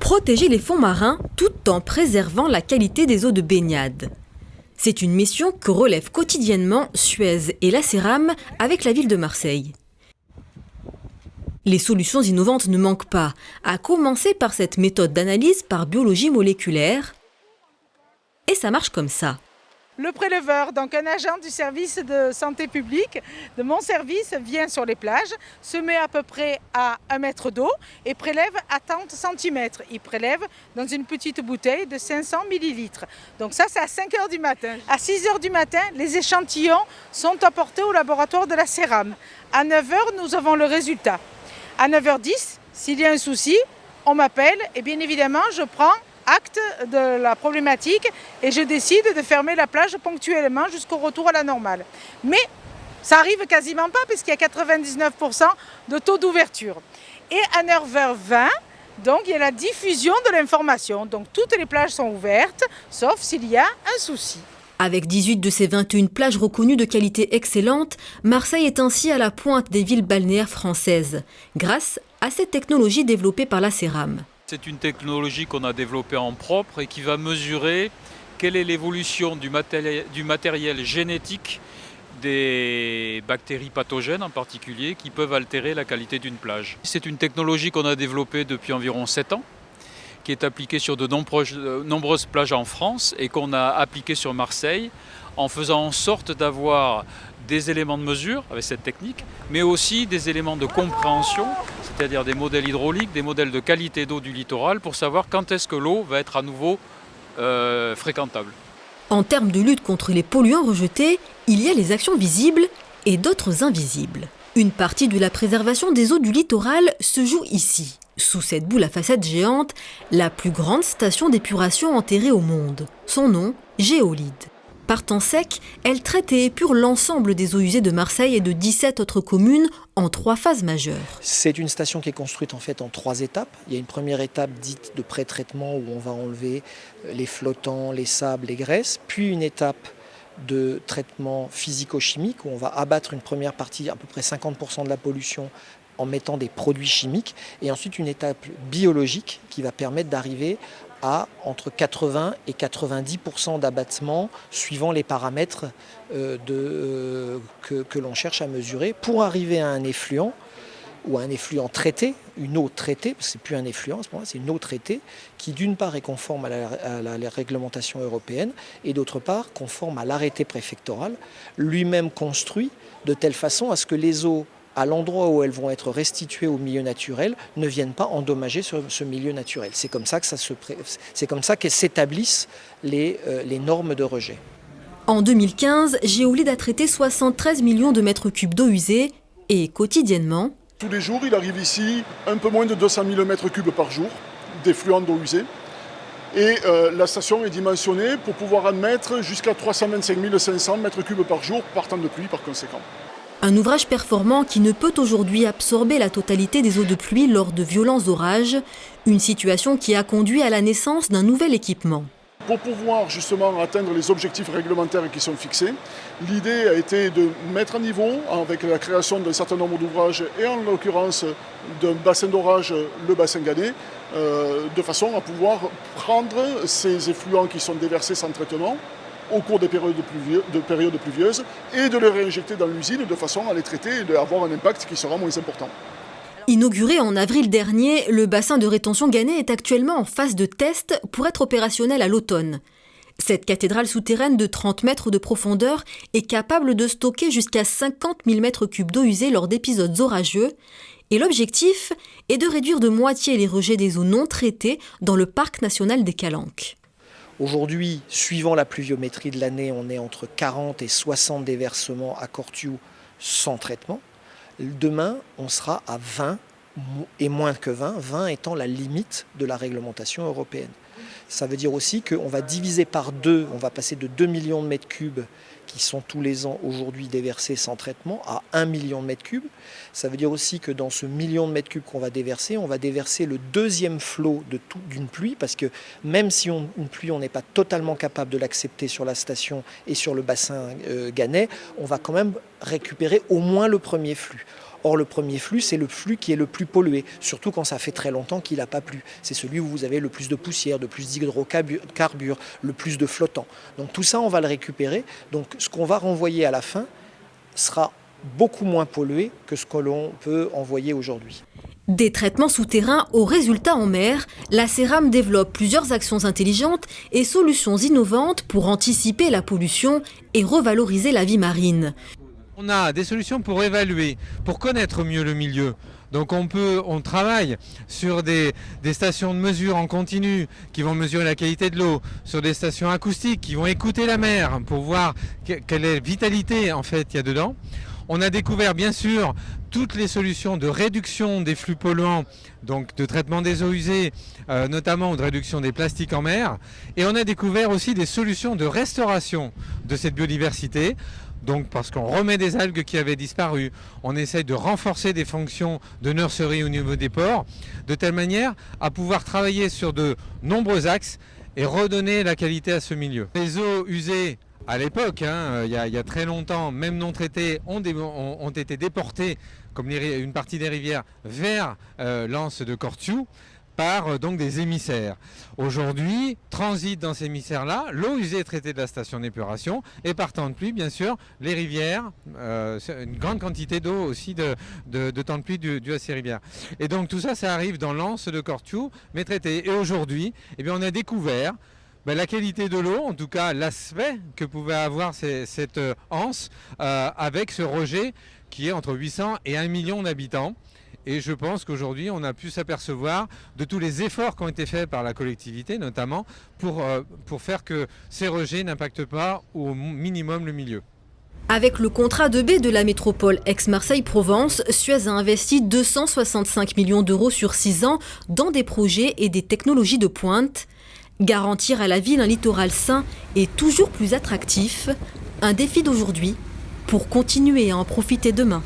Protéger les fonds marins tout en préservant la qualité des eaux de baignade. C'est une mission que relèvent quotidiennement Suez et la CERAM avec la ville de Marseille. Les solutions innovantes ne manquent pas, à commencer par cette méthode d'analyse par biologie moléculaire. Et ça marche comme ça. Le préleveur, donc un agent du service de santé publique de mon service, vient sur les plages, se met à peu près à 1 mètre d'eau et prélève à 30 cm. Il prélève dans une petite bouteille de 500 ml. Donc ça, c'est à 5 h du matin. À 6 h du matin, les échantillons sont apportés au laboratoire de la CERAM. À 9 h, nous avons le résultat. À 9 h 10, s'il y a un souci, on m'appelle et bien évidemment, je prends acte de la problématique et je décide de fermer la plage ponctuellement jusqu'au retour à la normale. Mais ça arrive quasiment pas puisqu'il y a 99% de taux d'ouverture. Et à 9h20, donc il y a la diffusion de l'information. Donc toutes les plages sont ouvertes, sauf s'il y a un souci. Avec 18 de ses 21 plages reconnues de qualité excellente, Marseille est ainsi à la pointe des villes balnéaires françaises, grâce à cette technologie développée par la CERAM. C'est une technologie qu'on a développée en propre et qui va mesurer quelle est l'évolution du matériel génétique des bactéries pathogènes en particulier qui peuvent altérer la qualité d'une plage. C'est une technologie qu'on a développée depuis environ 7 ans, qui est appliquée sur de nombreuses plages en France et qu'on a appliquée sur Marseille en faisant en sorte d'avoir des éléments de mesure avec cette technique, mais aussi des éléments de compréhension, c'est-à-dire des modèles hydrauliques, des modèles de qualité d'eau du littoral pour savoir quand est-ce que l'eau va être à nouveau fréquentable. En termes de lutte contre les polluants rejetés, il y a les actions visibles et d'autres invisibles. Une partie de la préservation des eaux du littoral se joue ici, sous cette boule à façade géante, la plus grande station d'épuration enterrée au monde. Son nom, Géolide. Par temps sec, elle traite et épure l'ensemble des eaux usées de Marseille et de 17 autres communes en 3 phases majeures. C'est une station qui est construite en fait en 3 étapes. Il y a une première étape dite de pré-traitement où on va enlever les flottants, les sables, les graisses, puis une étape de traitement physico-chimique où on va abattre une première partie, à peu près 50% de la pollution, en mettant des produits chimiques, et ensuite une étape biologique qui va permettre d'arriver à entre 80 et 90% d'abattement suivant les paramètres que l'on cherche à mesurer pour arriver à un effluent ou à un effluent traité, une eau traitée, parce que ce n'est plus un effluent à ce moment-là, c'est une eau traitée qui d'une part est conforme à la réglementation européenne et d'autre part conforme à l'arrêté préfectoral, lui-même construit de telle façon à ce que les eaux à l'endroit où elles vont être restituées au milieu naturel, ne viennent pas endommager ce milieu naturel. C'est comme ça que s'établissent les normes de rejet. En 2015, Géolide a traité 73 millions de mètres cubes d'eau usée et quotidiennement, tous les jours, il arrive ici un peu moins de 200 000 mètres cubes par jour d'effluents d'eau usée. Et la station est dimensionnée pour pouvoir admettre jusqu'à 325 500 mètres cubes par jour par temps de pluie par conséquent. Un ouvrage performant qui ne peut aujourd'hui absorber la totalité des eaux de pluie lors de violents orages, une situation qui a conduit à la naissance d'un nouvel équipement. Pour pouvoir justement atteindre les objectifs réglementaires qui sont fixés, l'idée a été de mettre à niveau, avec la création d'un certain nombre d'ouvrages et en l'occurrence d'un bassin d'orage, le bassin Gannet, de façon à pouvoir prendre ces effluents qui sont déversés sans traitement au cours des périodes pluvieuses et de les réinjecter dans l'usine de façon à les traiter et d'avoir un impact qui sera moins important. Inauguré en avril dernier, le bassin de rétention Gannet est actuellement en phase de test pour être opérationnel à l'automne. Cette cathédrale souterraine de 30 mètres de profondeur est capable de stocker jusqu'à 50 000 mètres cubes d'eau usée lors d'épisodes orageux. Et l'objectif est de réduire de moitié les rejets des eaux non traitées dans le parc national des Calanques. Aujourd'hui, suivant la pluviométrie de l'année, on est entre 40 et 60 déversements à Cortiou sans traitement. Demain, on sera à 20 et moins que 20, 20 étant la limite de la réglementation européenne. Ça veut dire aussi qu'on va diviser par 2, on va passer de 2 millions de mètres cubes qui sont tous les ans aujourd'hui déversés sans traitement à 1 million de mètres cubes. Ça veut dire aussi que dans ce million de mètres cubes qu'on va déverser, on va déverser le deuxième flot d'une pluie, parce que même si une pluie, on n'est pas totalement capable de l'accepter sur la station et sur le bassin Gannet, on va quand même récupérer au moins le premier flux. Or, le premier flux, c'est le flux qui est le plus pollué, surtout quand ça fait très longtemps qu'il n'a pas plu. C'est celui où vous avez le plus de poussière, le plus d'hydrocarbures, le plus de flottants. Donc tout ça, on va le récupérer. Donc ce qu'on va renvoyer à la fin sera beaucoup moins pollué que ce que l'on peut envoyer aujourd'hui. Des traitements souterrains aux résultats en mer, la CERAM développe plusieurs actions intelligentes et solutions innovantes pour anticiper la pollution et revaloriser la vie marine. On a des solutions pour évaluer, pour connaître mieux le milieu. Donc on travaille sur des stations de mesure en continu qui vont mesurer la qualité de l'eau, sur des stations acoustiques qui vont écouter la mer pour voir quelle vitalité en fait il y a dedans. On a découvert bien sûr toutes les solutions de réduction des flux polluants, donc de traitement des eaux usées, notamment ou de réduction des plastiques en mer. Et on a découvert aussi des solutions de restauration de cette biodiversité. Donc parce qu'on remet des algues qui avaient disparu, on essaye de renforcer des fonctions de nurserie au niveau des ports, de telle manière à pouvoir travailler sur de nombreux axes et redonner la qualité à ce milieu. Les eaux usées, à l'époque, il y a très longtemps, même non traitées, ont été déportées, comme une partie des rivières, vers l'anse de Cortiou, par donc des émissaires. Aujourd'hui, transite dans ces émissaires-là l'eau usée traitée de la station d'épuration et par temps de pluie, bien sûr, les rivières, une grande quantité d'eau aussi de temps de pluie due à ces rivières. Et donc tout ça, ça arrive dans l'anse de Cortiou, mais traité. Et aujourd'hui, eh bien, on a découvert la qualité de l'eau, en tout cas l'aspect que pouvait avoir cette anse avec ce rejet qui est entre 800 et 1 million d'habitants. Et je pense qu'aujourd'hui, on a pu s'apercevoir de tous les efforts qui ont été faits par la collectivité, notamment, pour faire que ces rejets n'impactent pas au minimum le milieu. Avec le contrat de baie de la métropole Aix-Marseille-Provence, Suez a investi 265 millions d'euros sur 6 ans dans des projets et des technologies de pointe. Garantir à la ville un littoral sain et toujours plus attractif, un défi d'aujourd'hui pour continuer à en profiter demain.